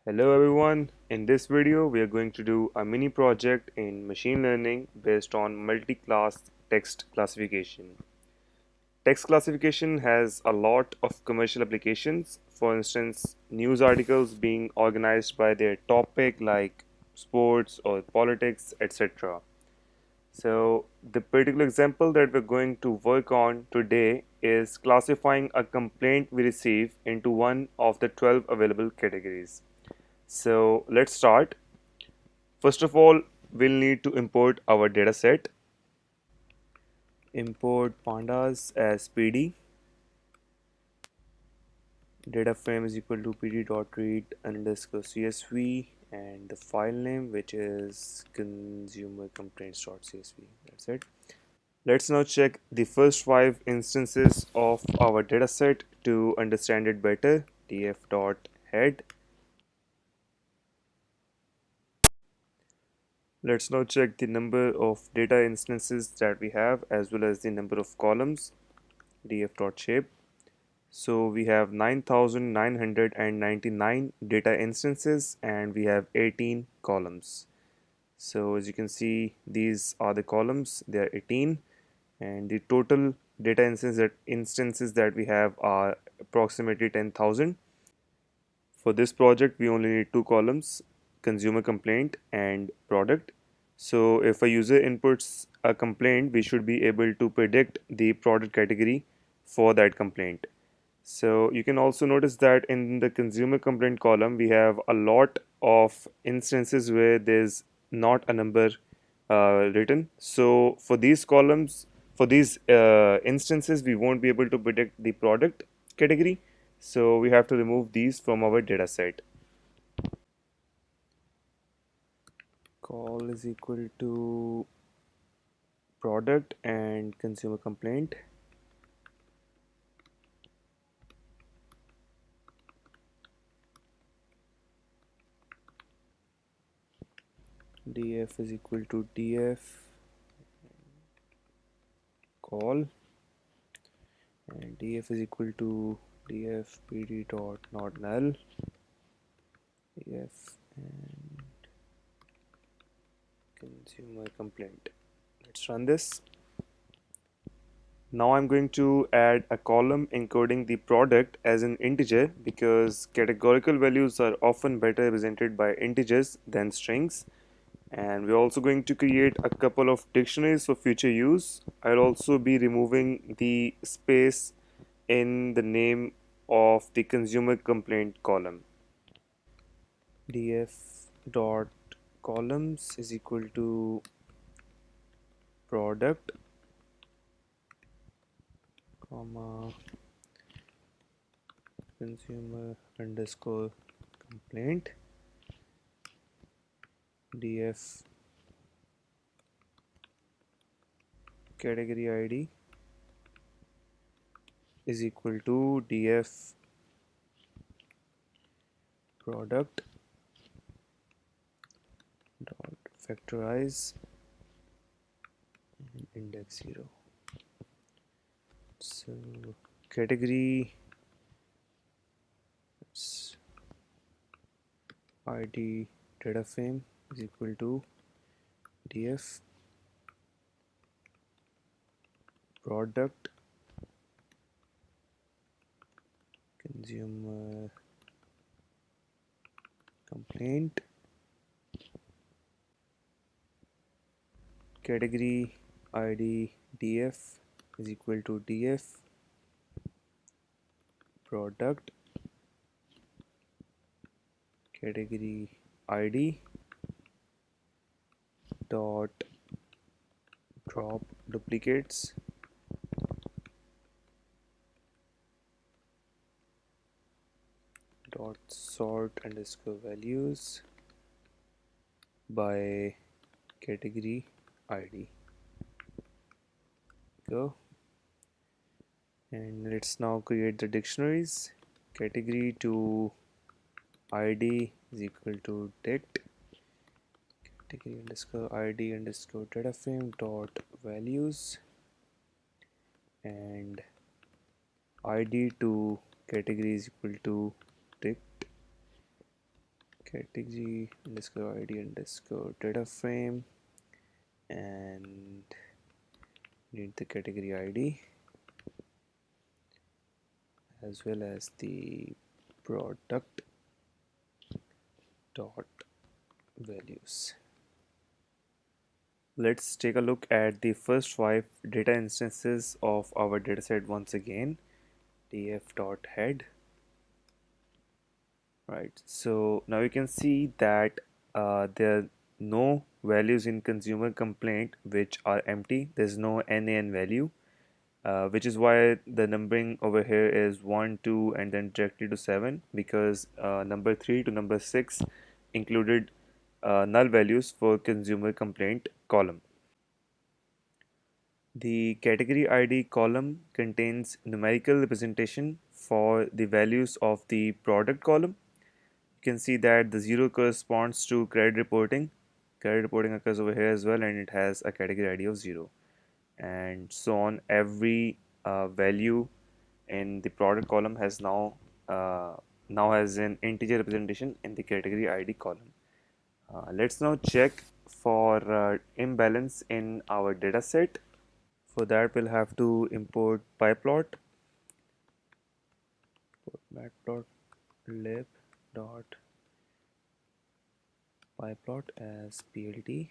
Hello everyone, in this video we are going to do a mini project in machine learning based on multi-class text classification. Text classification has a lot of commercial applications, for instance news articles being organized by their topic like sports or politics, etc. So the particular example that we're going to work on today is classifying a complaint we receive into one of the 12 available categories. So let's start. First of all, we'll need to import our dataset. Import pandas as pd. Data frame is equal to pd.read underscore csv and the file name, which is consumer complaints.csv. That's it. Let's now check the first 5 instances of our dataset to understand it better. df.head. Let's now check the number of data instances that we have as well as the number of columns. df.shape. So we have 9999 data instances and we have 18 columns. So as you can see, these are the columns, they are 18, and the total data instances that we have are approximately 10,000. For this project, we only need two columns, consumer complaint and product. So if a user inputs a complaint, we should be able to predict the product category for that complaint. So you can also notice that in the consumer complaint column, we have a lot of instances where there's not a number written. So for these columns, for these instances, we won't be able to predict the product category. So we have to remove these from our data set. Call is equal to product and consumer complaint. df is equal to df call, and df is equal to df pd dot not null df and consumer complaint. Let's run this. Now I'm going to add a column encoding the product as an integer because categorical values are often better represented by integers than strings. And we're also going to create a couple of dictionaries for future use. I'll also be removing the space in the name of the consumer complaint column. df dot columns is equal to product comma consumer underscore complaint. df category id is equal to df product dot factorize and index 0. So category id data frame is equal to df product consumer complaint. Category id df is equal to df product category id dot drop duplicates dot sort underscore values by category id. Go, and let's now create the dictionaries. Category to id is equal to dict category underscore id underscore data frame dot values, and id to category is equal to dict category underscore id underscore data frame, and need the category id as well as the product dot values. Let's take a look at the first 5 data instances of our dataset once again. df.head. Right, so now you can see that there are no values in consumer complaint which are empty. There's no NaN value, which is why the numbering over here is 1, 2, and then directly to 7, because number 3 to number 6 included null values for consumer complaint column. The category ID column contains numerical representation for the values of the product column. You can see that the 0 corresponds to credit reporting. Credit reporting occurs over here as well, and it has a category ID of 0. And so on, every value in the product column has now has an integer representation in the category ID column. Let's now check for imbalance in our data set. For that, we'll have to import pyplot, matplotlib dot pyplot as plt,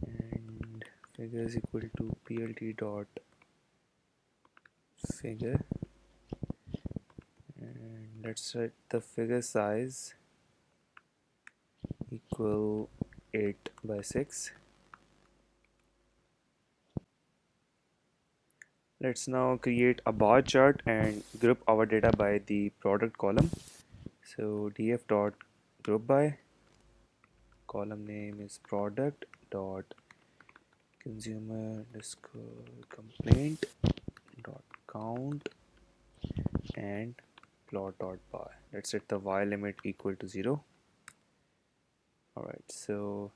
and figure is equal to plt dot figure, and let's set the figure size equal 8 by 6. Let's now create a bar chart and group our data by the product column. So df dot group by, column name is product dot consumer underscore complaint dot count, and plot dot bar. Let's set the while limit equal to 0. Alright, so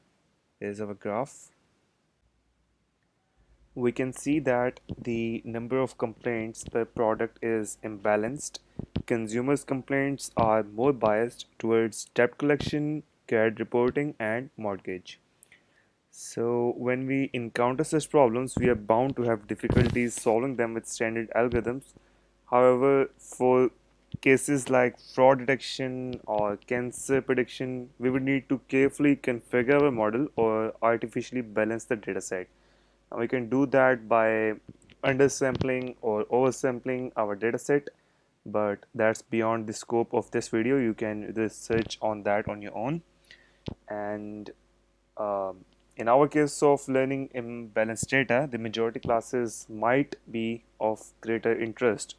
here's our graph. We can see that the number of complaints per product is imbalanced. Consumers' complaints are more biased towards debt collection, credit reporting, and mortgage. So when we encounter such problems, we are bound to have difficulties solving them with standard algorithms. However, for cases like fraud detection or cancer prediction, we would need to carefully configure our model or artificially balance the dataset. And we can do that by undersampling or oversampling our dataset, but that's beyond the scope of this video. You can research on that on your own. And in our case of learning imbalanced data, the majority classes might be of greater interest.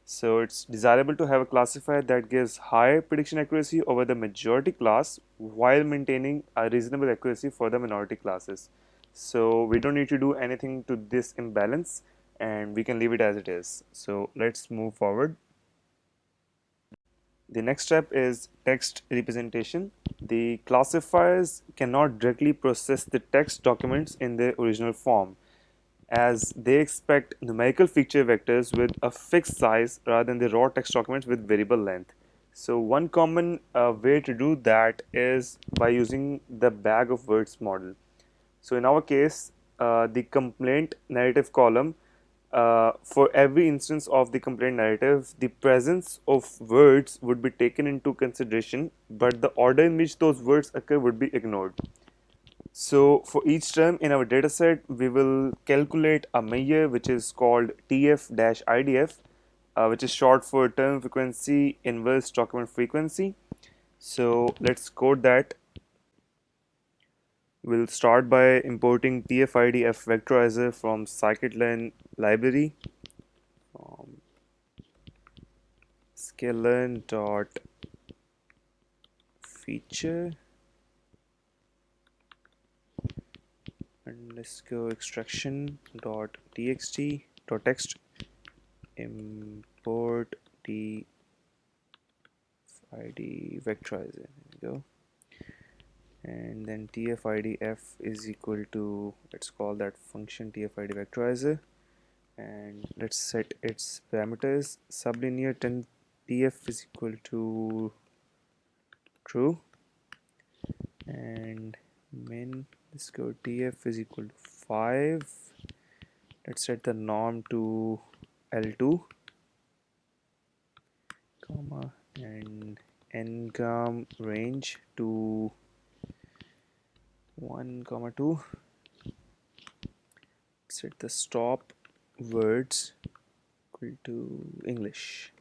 So it's desirable to have a classifier that gives high prediction accuracy over the majority class while maintaining a reasonable accuracy for the minority classes. So we don't need to do anything to this imbalance, and we can leave it as it is. So let's move forward. The next step is text representation. The classifiers cannot directly process the text documents in their original form, as they expect numerical feature vectors with a fixed size rather than the raw text documents with variable length. So one common way to do that is by using the bag of words model. So in our case, the complaint narrative column, for every instance of the complaint narrative, the presence of words would be taken into consideration, but the order in which those words occur would be ignored. So for each term in our dataset, we will calculate a measure which is called TF-IDF, which is short for term frequency inverse document frequency. So let's code that. We'll start by importing TF-IDF vectorizer from scikit library, from sklearn dot feature underscore extraction dot txt dot text, import TF-ID vectorizer. There we go. And then TF-IDF is equal to, let's call that function TF-ID vectorizer, and let's set its parameters. Sublinear 10 TF is equal to true, and min underscore tf is equal to 5. Let's set the norm to L2, comma, and ngam range to 1 comma 2. Set the stop words equal to English.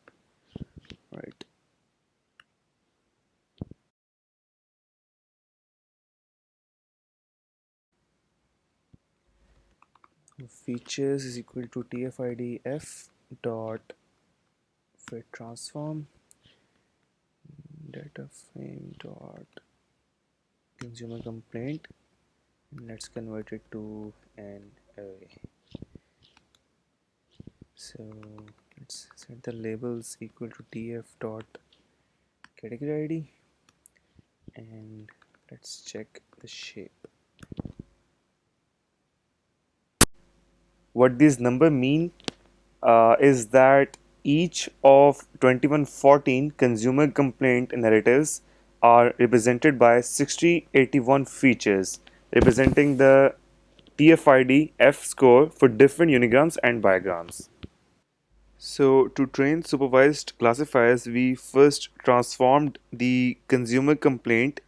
Right. Features is equal to tfid f dot fit transform data frame dot consumer complaint. Let's convert it to an array. So let's set the labels equal to tf dot category id, and let's check the shape. What these number mean is that each of 2114 consumer complaint narratives are represented by 6081 features representing the TFID F score for different unigrams and bigrams. So to train supervised classifiers, we first transformed the consumer complaint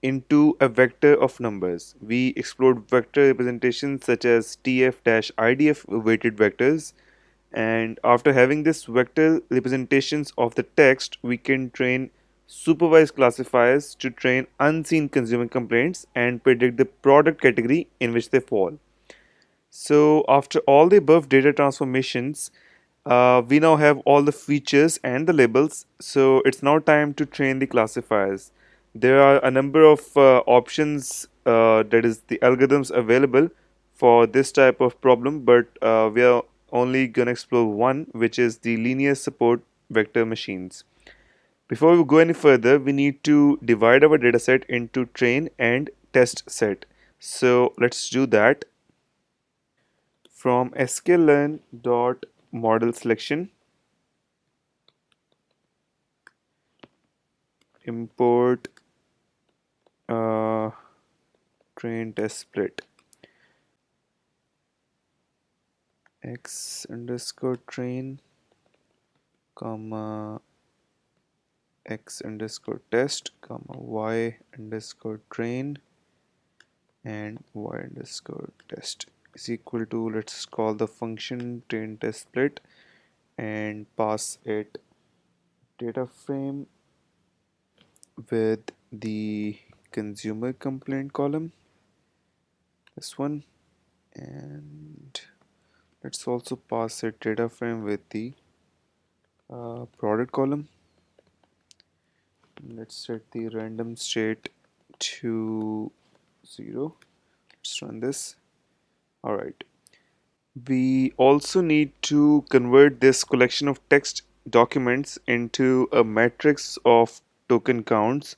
into a vector of numbers. We explored vector representations such as TF-IDF weighted vectors, and after having this vector representations of the text, we can train supervised classifiers to train unseen consumer complaints and predict the product category in which they fall. So after all the above data transformations, we now have all the features and the labels. So it's now time to train the classifiers. There are a number of options, that is the algorithms available for this type of problem, but we are only going to explore one, which is the linear support vector machines. Before we go any further, we need to divide our dataset into train and test set. So let's do that. From sklearn dot model selection, import uh, train test split x underscore train comma x underscore test comma y underscore train and y underscore test is equal to, let's call the function train test split and pass it data frame with the consumer complaint column, this one, and let's also pass it data frame with the product column. Let's set the random state to 0. Let's run this. Alright. We also need to convert this collection of text documents into a matrix of token counts.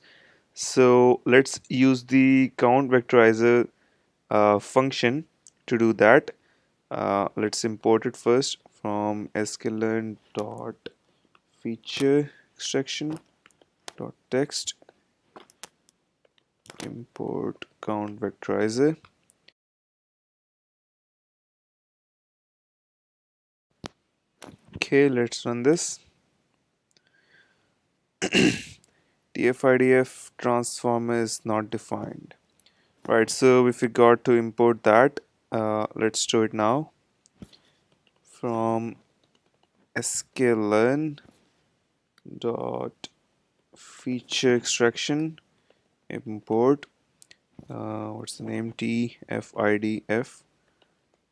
So let's use the count vectorizer function to do that. Let's import it first from sklearn dot feature extraction dot text, import count vectorizer. Okay, let's run this. TF-IDF transform is not defined. Right, so we forgot to import that. Let's do it now. From sklearn dot feature extraction, import what's the name, TF-IDF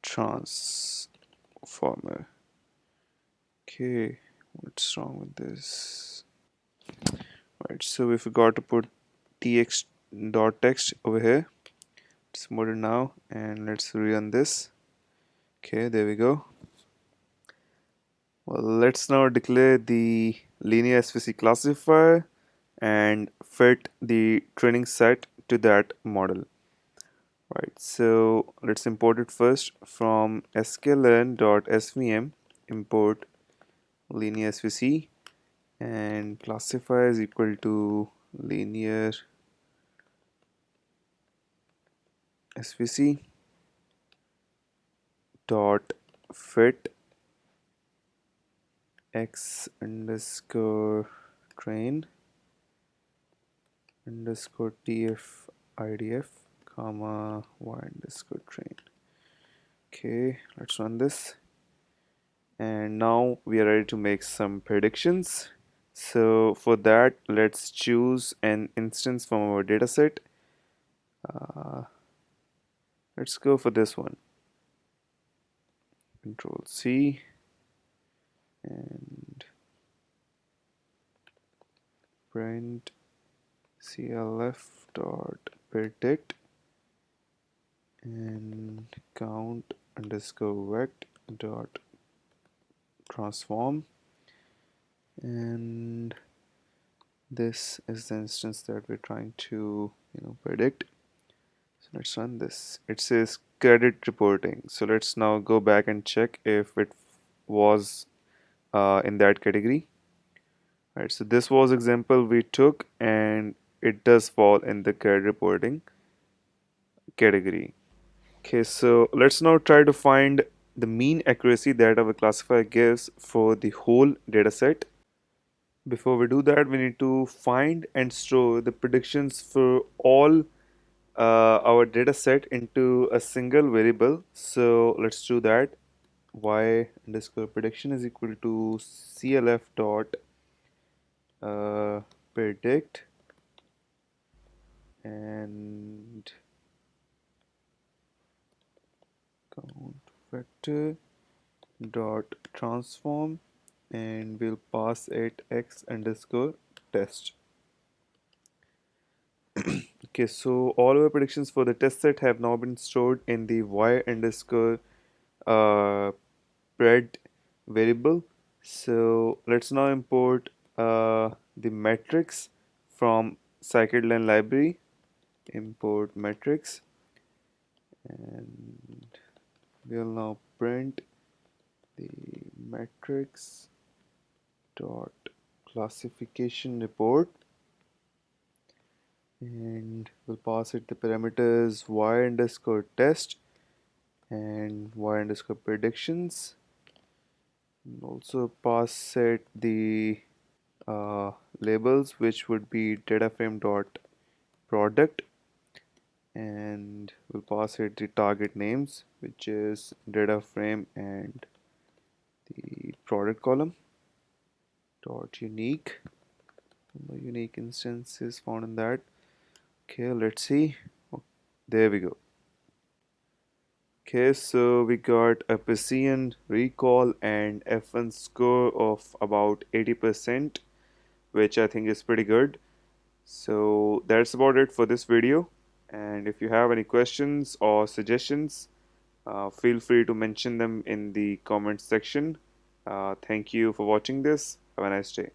transformer. Okay, what's wrong with this? Right, so we forgot to put tx dot text over here. It's modded now, and let's rerun this. Okay, there we go. Well, let's now declare the linear SVC classifier and fit the training set to that model. Right, so let's import it first from sklearn.svm, import linear SVC, and classifier is equal to linear svc dot fit x underscore train underscore tf idf comma y underscore train. Okay, let's run this. And now we are ready to make some predictions. So for that, let's choose an instance from our dataset. Let's go for this one. Control C and print clf dot predict and count underscore vect dot transform, and this is the instance that we're trying to predict. So let's run this. It says credit reporting, so let's now go back and check if it was in that category. Right, so this was example we took and it does fall in the credit reporting category. Okay, so let's now try to find the mean accuracy that our classifier gives for the whole dataset. Before we do that, we need to find and store the predictions for all our dataset into a single variable. So let's do that. Y underscore prediction is equal to clf dot predict and count vector dot transform, and we'll pass it x underscore test. Okay, so all our predictions for the test set have now been stored in the y underscore uh, pred variable. So let's now import the metrics from scikit-learn library. Import metrics, and we'll now print the metrics dot classification report, and we'll pass it the parameters y underscore test and y underscore predictions, and also pass it the labels, which would be data frame dot product, and we'll pass it the target names, which is data frame and the product column dot unique. No unique instance is found in that. Okay, let's see. Oh, there we go. Okay, so we got a precision, recall, and F1 score of about 80%, which I think is pretty good. So that's about it for this video. And if you have any questions or suggestions, feel free to mention them in the comments section. Thank you for watching this. Have a nice day.